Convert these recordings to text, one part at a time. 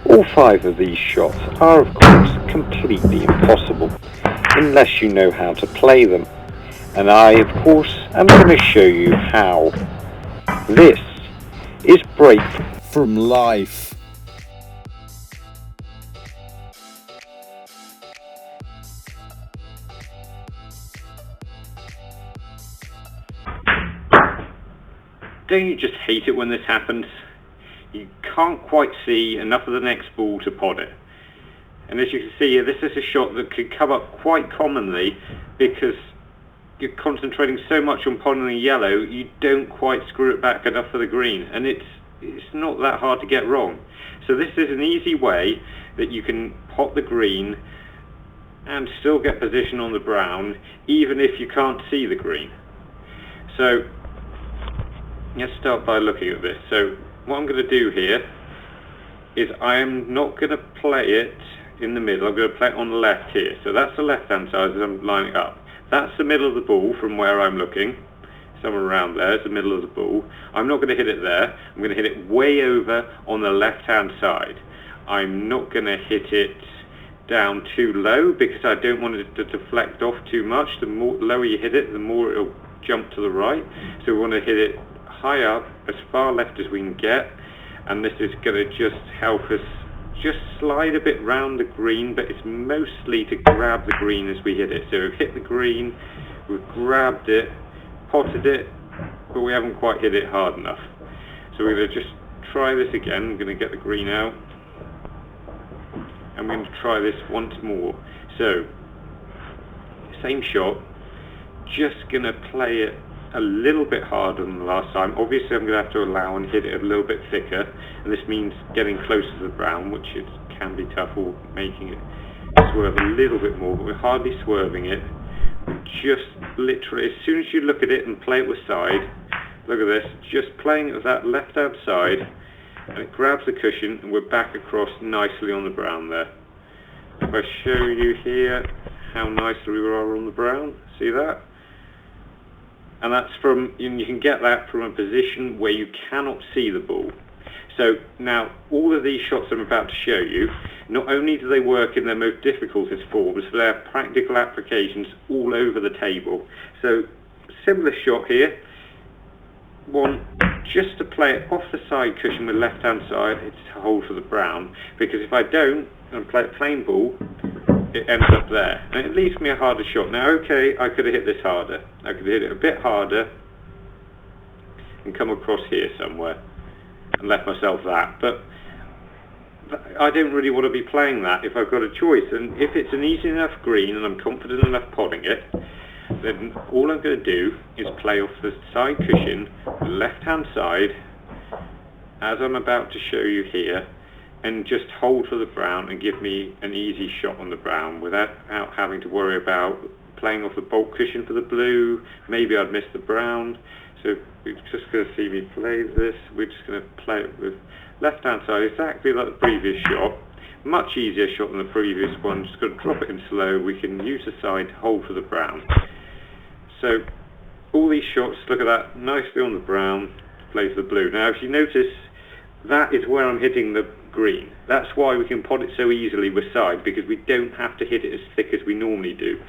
All 5 of these shots are of course completely impossible unless you know how to play them, and I of course am going to show you how. This is Break from Life. Don't you just hate it when this happens? You can't quite see enough of the next ball to pot it. And as you can see here, this is a shot that could come up quite commonly because you're concentrating so much on potting the yellow, you don't quite screw it back enough for the green. And it's not that hard to get wrong. So this is an easy way that you can pot the green and still get position on the brown, even if you can't see the green. So let's start by looking at this. So what I'm going to do here is I am not going to play it in the middle. I'm going to play it on the left here. So that's the left hand side as I'm lining it up. That's the middle of the ball from where I'm looking. Somewhere around there is the middle of the ball. I'm not going to hit it there. I'm going to hit it way over on the left hand side. I'm not going to hit it down too low because I don't want it to deflect off too much. The more lower you hit it, the more it'll jump to the right. So we want to hit it high up, as far left as we can get, and this is going to just help us just slide a bit round the green, but it's mostly to grab the green as we hit it. So we've hit the green, we've grabbed it, potted it, but we haven't quite hit it hard enough. So we're going to just try this again. I'm going to get the green out, and we're going to try this once more. So same shot, just going to play it a little bit harder than the last time. Obviously I'm going to have to allow and hit it a little bit thicker, and this means getting closer to the brown, which can be tough, or making it swerve a little bit more, but we're hardly swerving it. We're just literally, as soon as you look at it and play it with side, look at this, just playing it with that left hand side, and it grabs the cushion and we're back across nicely on the brown there. If I show you here how nicely we are on the brown, see that? And that's from, you can get that from a position where you cannot see the ball. So now all of these shots I'm about to show you, not only do they work in their most difficultest forms, but they have practical applications all over the table. So similar shot here, one just to play it off the side cushion with left hand side, it's to hold for the brown, because if I don't and play a plain ball, it ends up there, and it leaves me a harder shot. Now okay, I could have hit this harder. I could have hit it a bit harder and come across here somewhere and left myself that, but I don't really want to be playing that if I've got a choice. And if it's an easy enough green and I'm confident enough potting it, then all I'm going to do is play off the side cushion, the left hand side, as I'm about to show you here, and just hold for the brown and give me an easy shot on the brown without having to worry about playing off the bulk cushion for the blue. Maybe I'd miss the brown. So we're just going to see me play this. We're just going to play it with left hand side exactly like the previous shot. Much easier shot than the previous one. Just going to drop it in slow. We can use the side to hold for the brown. So all these shots, look at that, nicely on the brown, play for the blue. Now if you notice, that is where I'm hitting the green. That's why we can pot it so easily with side, because we don't have to hit it as thick as we normally do.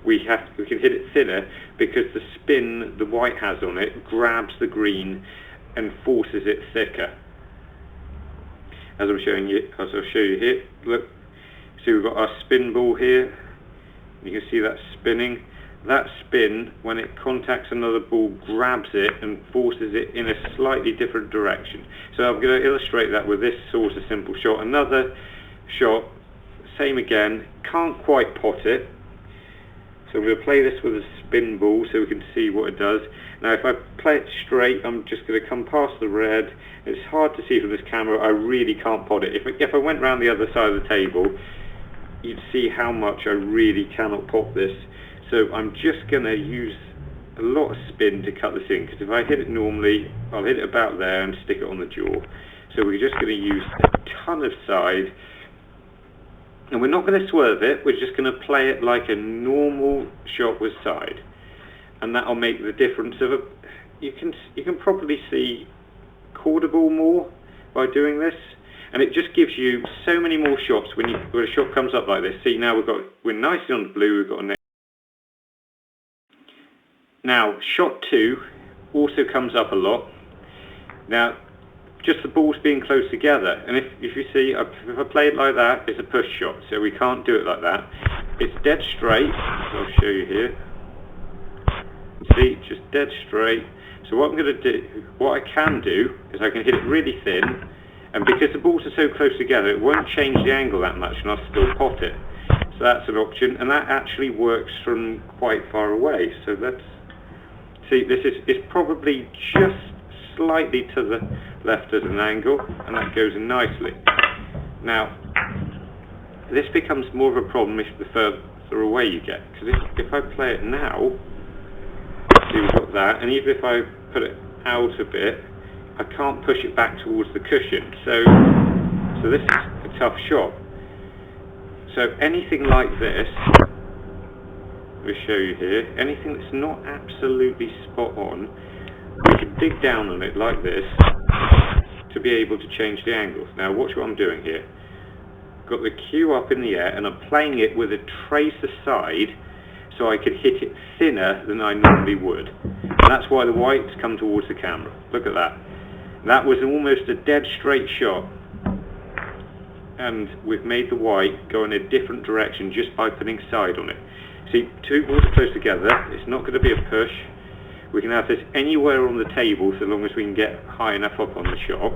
We can hit it thinner because the spin the white has on it grabs the green and forces it thicker. As I'll show you here, look, see we've got our spin ball here. You can see that spinning. That spin, when it contacts another ball, grabs it and forces it in a slightly different direction. So I'm going to illustrate that with this sort of simple shot. Another shot, same again, can't quite pot it. So I'm going to play this with a spin ball so we can see what it does. Now if I play it straight, I'm just going to come past the red. It's hard to see from this camera, I really can't pot it. If I went round the other side of the table, you'd see how much I really cannot pot this. So I'm just going to use a lot of spin to cut this in, because if I hit it normally, I'll hit it about there and stick it on the jaw. So we're just going to use a ton of side, and we're not going to swerve it, we're just going to play it like a normal shot with side. And that'll make the difference of you can probably see quarter ball more by doing this. And it just gives you so many more shots when a shot comes up like this. See, now we're nicely on the blue, we've got a now, shot 2 also comes up a lot. Now, just the balls being close together, and if you see, if I play it like that, it's a push shot, so we can't do it like that. It's dead straight, so I'll show you here. See, just dead straight. So what I'm going to do, what I can do, is I can hit it really thin, and because the balls are so close together, it won't change the angle that much, and I'll still pot it. So that's an option, and that actually works from quite far away. So that's, see, this is probably just slightly to the left as an angle, and that goes in nicely. Now, this becomes more of a problem the further away you get, because if I play it now, see, we've got that, and even if I put it out a bit, I can't push it back towards the cushion. So this is a tough shot. So anything like this, we'll show you here, anything that's not absolutely spot on, we can dig down on it like this to be able to change the angles. Now watch what I'm doing here. Got the cue up in the air and I'm playing it with a trace aside so I could hit it thinner than I normally would. And that's why the whites come towards the camera. Look at that. That was almost a dead straight shot. And we've made the white go in a different direction just by putting side on it. See, two balls are close together, it's not going to be a push. We can have this anywhere on the table so long as we can get high enough up on the shot.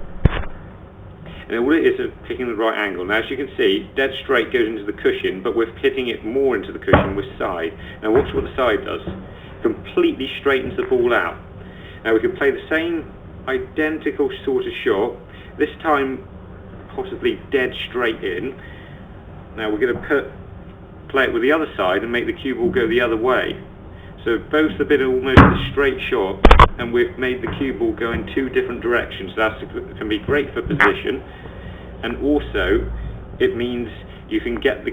And all it is picking the right angle. Now as you can see, dead straight goes into the cushion, but we're hitting it more into the cushion with side. Now watch what the side does. Completely straightens the ball out. Now we can play the same identical sort of shot, this time possibly dead straight in. Now we're going to play it with the other side and make the cue ball go the other way. So both have been almost a straight shot, and we've made the cue ball go in two different directions. That can be great for position, and also it means you can get the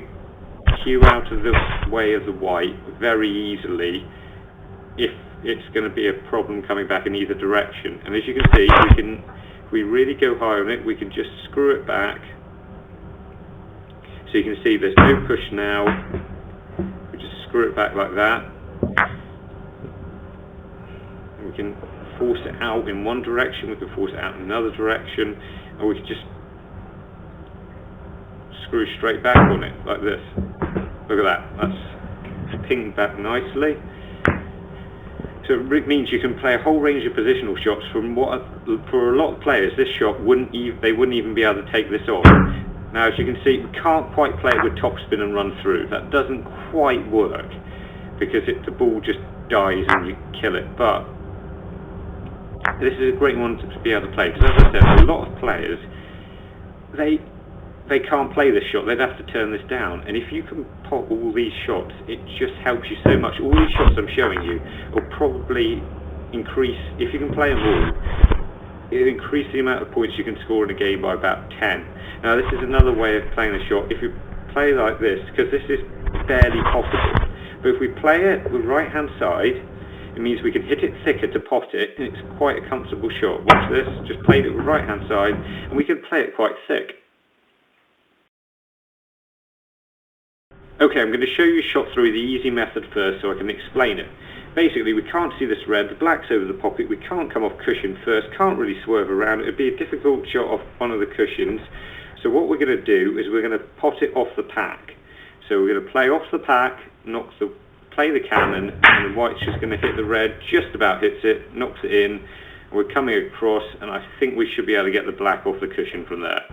cue out of the way of the white very easily if it's going to be a problem coming back in either direction. And as you can see, if we really go high on it, we can just screw it back. So you can see there's no push now. We just screw it back like that. And we can force it out in one direction, we can force it out in another direction, and we can just screw straight back on it like this. Look at that, that's pinged back nicely. So it means you can play a whole range of positional shots from what, for a lot of players, this shot they wouldn't even be able to take this off. Now as you can see, we can't quite play it with topspin and run through. That doesn't quite work because the ball just dies and you kill it. But this is a great one to be able to play, because as I said, a lot of players, they can't play this shot. They'd have to turn this down. And if you can pot all these shots, it just helps you so much. All these shots I'm showing you will probably increase, if you can play them all, it'll increase the amount of points you can score in a game by about 10. Now this is another way of playing the shot. If you play like this, because this is barely possible, but if we play it with right hand side, it means we can hit it thicker to pot it, and it's quite a comfortable shot. Watch this, just played it with right hand side, and we can play it quite thick. Okay, I'm going to show you a shot through the easy method first so I can explain it. Basically, we can't see this red, the black's over the pocket, we can't come off cushion first, can't really swerve around, it would be a difficult shot off one of the cushions. So what we're going to do is we're going to pot it off the pack. So we're going to play off the pack, play the cannon, and the white's just going to hit the red, just about hits it, knocks it in, and we're coming across, and I think we should be able to get the black off the cushion from there.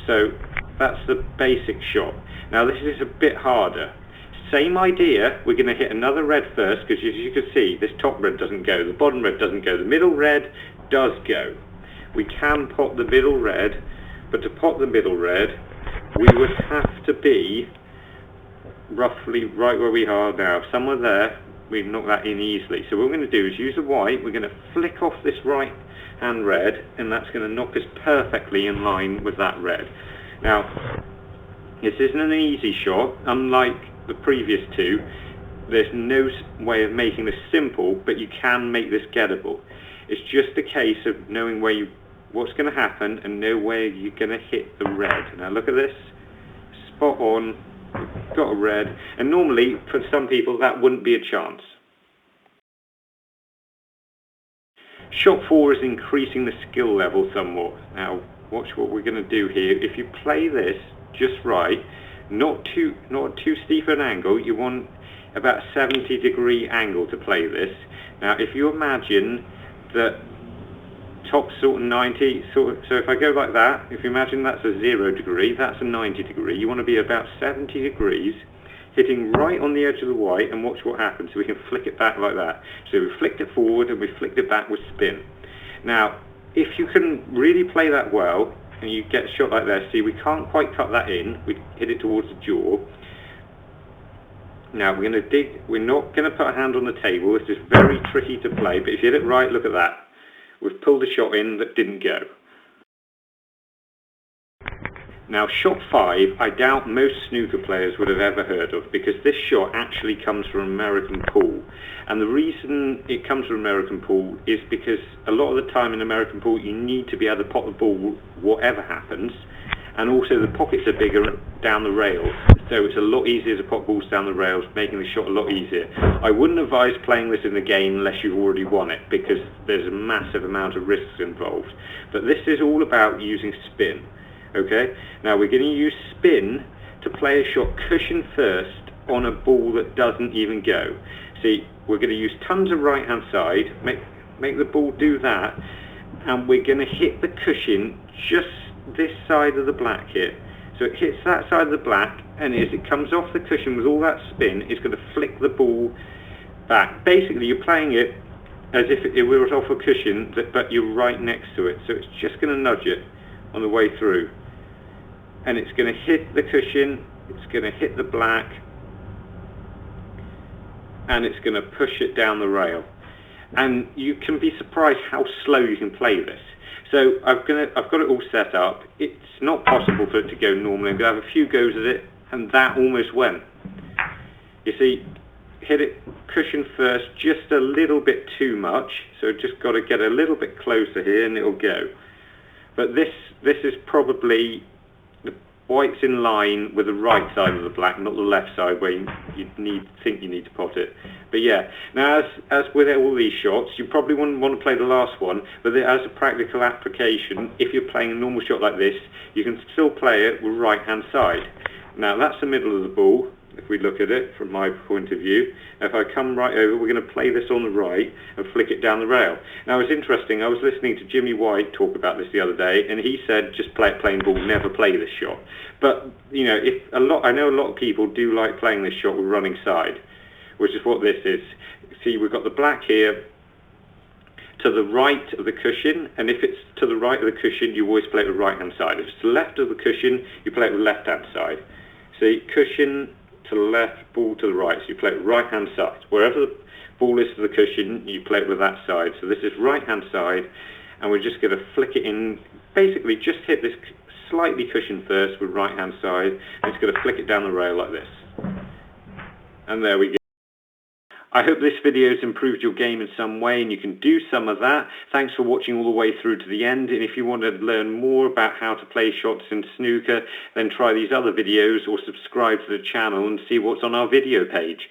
So that's the basic shot. Now this is a bit harder. Same idea, we're going to hit another red first, because as you can see, this top red doesn't go, the bottom red doesn't go, the middle red does go. We can pot the middle red, but to pot the middle red, we would have to be roughly right where we are now. Somewhere there, we knock that in easily. So what we're going to do is use the white, we're going to flick off this right hand red, and that's going to knock us perfectly in line with that red. Now, this isn't an easy shot, unlike the previous two. There's no way of making this simple, but you can make this gettable. It's just a case of knowing where you what's going to happen and know where you're going to hit the red. Now look at this, spot on, we've got a red, and normally for some people that wouldn't be a chance. Shot 4 is increasing the skill level somewhat. Now watch what we're going to do here. If you play this just right, not too steep an angle, you want about 70-degree angle to play this. Now if you imagine that top sort of 90, so if I go like that, if you imagine that's a 0 degree, that's a 90 degree, you want to be about 70 degrees, hitting right on the edge of the white, and watch what happens. So we can flick it back like that. So we flicked it forward and we flicked it back with spin. Now if you can really play that well, and you get a shot like this, see we can't quite cut that in, we hit it towards the jaw. Now we're going to dig, we're not going to put a hand on the table, this is very tricky to play, but if you hit it right, look at that. We've pulled a shot in that didn't go. Now shot 5, I doubt most snooker players would have ever heard of, because this shot actually comes from American pool. And the reason it comes from American pool is because a lot of the time in American pool you need to be able to pot the ball whatever happens, and also the pockets are bigger down the rails, so it's a lot easier to pot balls down the rails, making the shot a lot easier. I wouldn't advise playing this in the game unless you've already won it, because there's a massive amount of risks involved. But this is all about using spin. Okay, now we're going to use spin to play a shot cushion first on a ball that doesn't even go. See, we're going to use tons of right hand side, make the ball do that, and we're going to hit the cushion just this side of the black here. So it hits that side of the black, and as it comes off the cushion with all that spin, it's going to flick the ball back. Basically you're playing it as if it was off a cushion, but you're right next to it, so it's just going to nudge it on the way through, and it's going to hit the cushion, it's going to hit the black, and it's going to push it down the rail. And you can be surprised how slow you can play this. So I've got it all set up. It's not possible for it to go normally. I'm going to have a few goes at it, and that almost went. You see, hit it cushion first, just a little bit too much, so just got to get a little bit closer here and it'll go. But this is probably the white's in line with the right side of the black, not the left side where you think you need to pot it. But yeah, now as with all these shots, you probably wouldn't want to play the last one, but as a practical application, if you're playing a normal shot like this, you can still play it with right hand side. Now that's the middle of the ball, if we look at it from my point of view. If I come right over, we're going to play this on the right and flick it down the rail. Now it's interesting, I was listening to Jimmy White talk about this the other day, and he said just play it plain ball, never play this shot. But you know, I know a lot of people do like playing this shot with running side, which is what this is. See, we've got the black here to the right of the cushion, and if it's to the right of the cushion, you always play it with right hand side. If it's to the left of the cushion, you play it with left hand side. See, cushion to the left, ball to the right, so you play it with right hand side. Wherever the ball is to the cushion, you play it with that side. So this is right hand side, and we're just going to flick it in, basically just hit this slightly cushion first with right hand side, and it's going to flick it down the rail like this. And there we go. I hope this video has improved your game in some way, and you can do some of that. Thanks for watching all the way through to the end, and if you want to learn more about how to play shots in snooker, then try these other videos or subscribe to the channel and see what's on our video page.